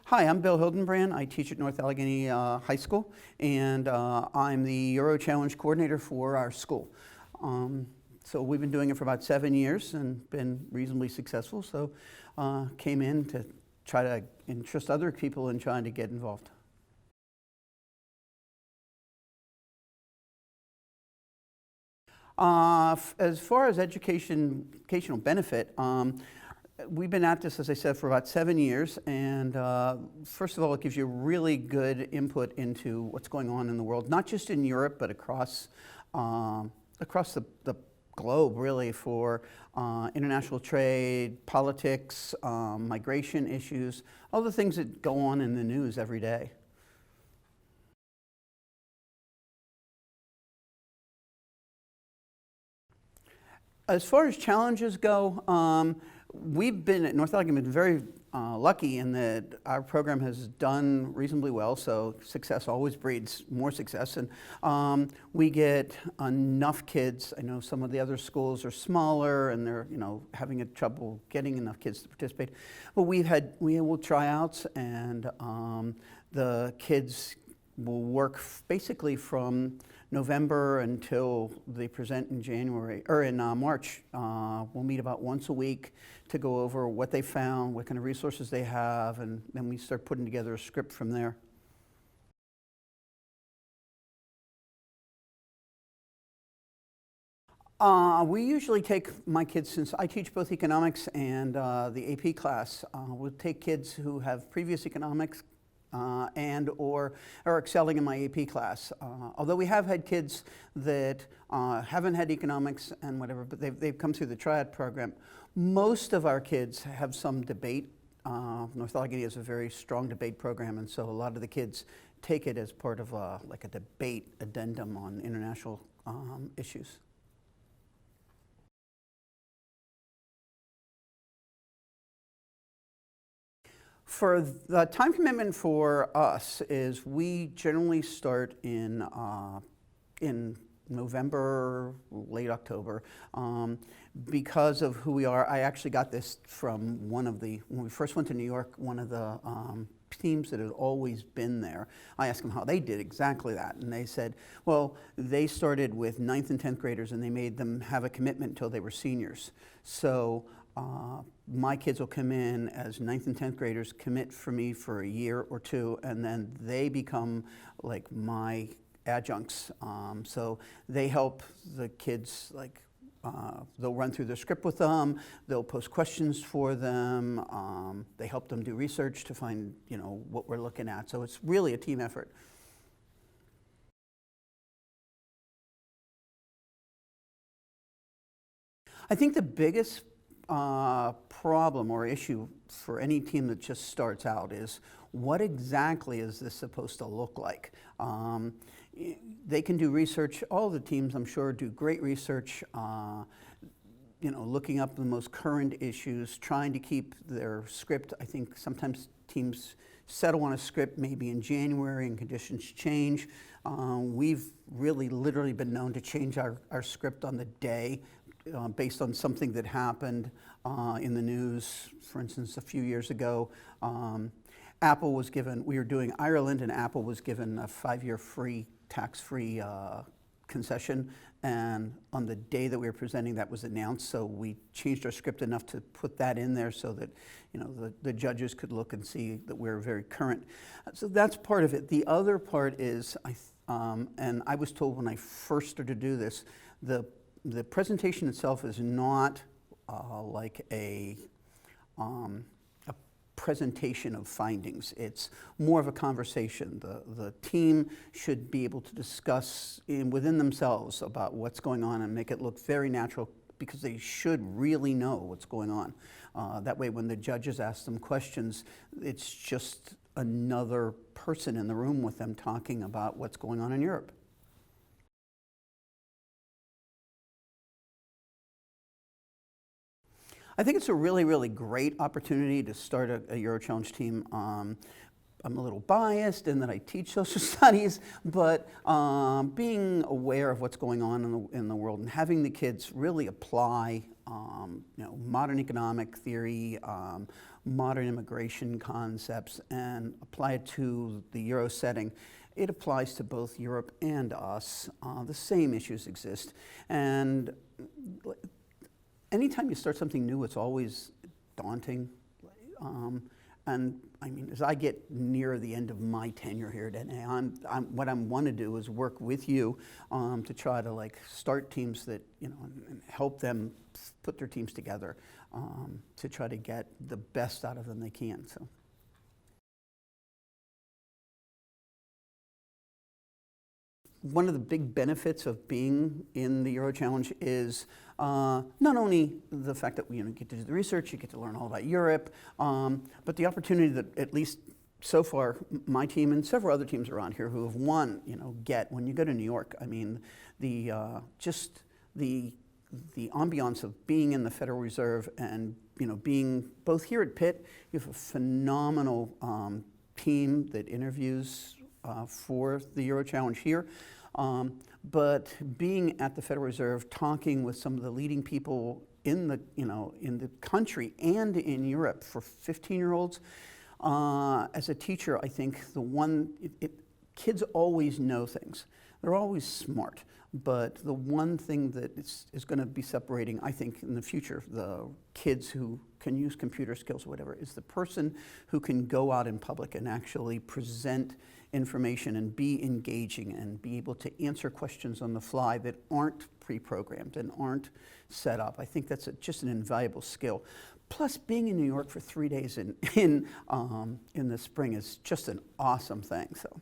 Hi, I'm Bill Hildenbrand. I teach at North Allegheny High School, and I'm the Euro Challenge Coordinator for our school. So we've been doing it for about 7 years and been reasonably successful, so came in to try to interest other people in trying to get involved. As far as educational benefit, we've been at this, as I said, for about 7 years, and first of all, it gives you really good input into what's going on in the world, not just in Europe, but across the globe, really, for international trade, politics, migration issues, all the things that go on in the news every day. As far as challenges go, we've been at North Allegheny been very lucky in that our program has done reasonably well, so success always breeds more success, and we get enough kids. I know some of the other schools are smaller and they're having trouble getting enough kids to participate, but we will tryouts, and the kids will work basically from November until they present in January, or in March. We'll meet about once a week to go over what they found, what kind of resources they have, and then we start putting together a script from there. We usually take my kids, since I teach both economics and the AP class, we'll take kids who have previous economics and or are excelling in my AP class. Although we have had kids that haven't had economics and whatever, but they've come through the triad program. Most of our kids have some debate. North Allegheny has a very strong debate program, and so a lot of the kids take it as part of like a debate addendum on international issues. For the time commitment for us is we generally start in November, late October. Because of who we are, I actually got this from when we first went to New York, one of the teams that had always been there. I asked them how they did exactly that, and they said, well, they started with 9th and 10th graders and they made them have a commitment until they were seniors. So my kids will come in as 9th and 10th graders, commit for me for a year or two, and then they become like my adjuncts. So they help the kids, like they'll run through the script with them, they'll post questions for them, they help them do research to find what we're looking at. So it's really a team effort. I think the biggest problem or issue for any team that just starts out is, what exactly is this supposed to look like? They can do research. All the teams, I'm sure, do great research, looking up the most current issues, trying to keep their script. I think sometimes teams settle on a script maybe in January and conditions change. We've really literally been known to change our script on the day based on something that happened in the news. For instance, a few years ago, Apple was given, we were doing Ireland, and Apple was given a 5-year free, tax-free concession, and on the day that we were presenting, that was announced, so we changed our script enough to put that in there so that the judges could look and see that we're very current. So that's part of it. The other part is, and I was told when I first started to do this, the presentation itself is not like a presentation of findings. It's more of a conversation. The team should be able to discuss within themselves about what's going on and make it look very natural, because they should really know what's going on. That way, when the judges ask them questions, it's just another person in the room with them talking about what's going on in Europe. I think it's a really, really great opportunity to start a Euro Challenge team. I'm a little biased in that I teach social studies, but being aware of what's going on in the world and having the kids really apply modern economic theory, modern immigration concepts, and apply it to the Euro setting. It applies to both Europe and us. The same issues exist. And anytime you start something new, it's always daunting. And I mean, as I get near the end of my tenure here at NA, what I want to do is work with you to try to start teams that, and help them put their teams together to try to get the best out of them they can. So. One of the big benefits of being in the Euro Challenge is not only the fact that we get to do the research, you get to learn all about Europe, but the opportunity that, at least so far, my team and several other teams around here who have won, get when you go to New York. I mean, just the ambiance of being in the Federal Reserve and being both here at Pitt. You have a phenomenal team that interviews for the Euro Challenge here, but being at the Federal Reserve, talking with some of the leading people in the in the country and in Europe for 15-year-olds. As a teacher, I think kids always know things. They're always smart, but the one thing that is going to be separating, I think, in the future, the kids who can use computer skills or whatever, is the person who can go out in public and actually present information and be engaging and be able to answer questions on the fly that aren't pre-programmed and aren't set up. I think that's just an invaluable skill. Plus, being in New York for 3 days in the spring is just an awesome thing. So.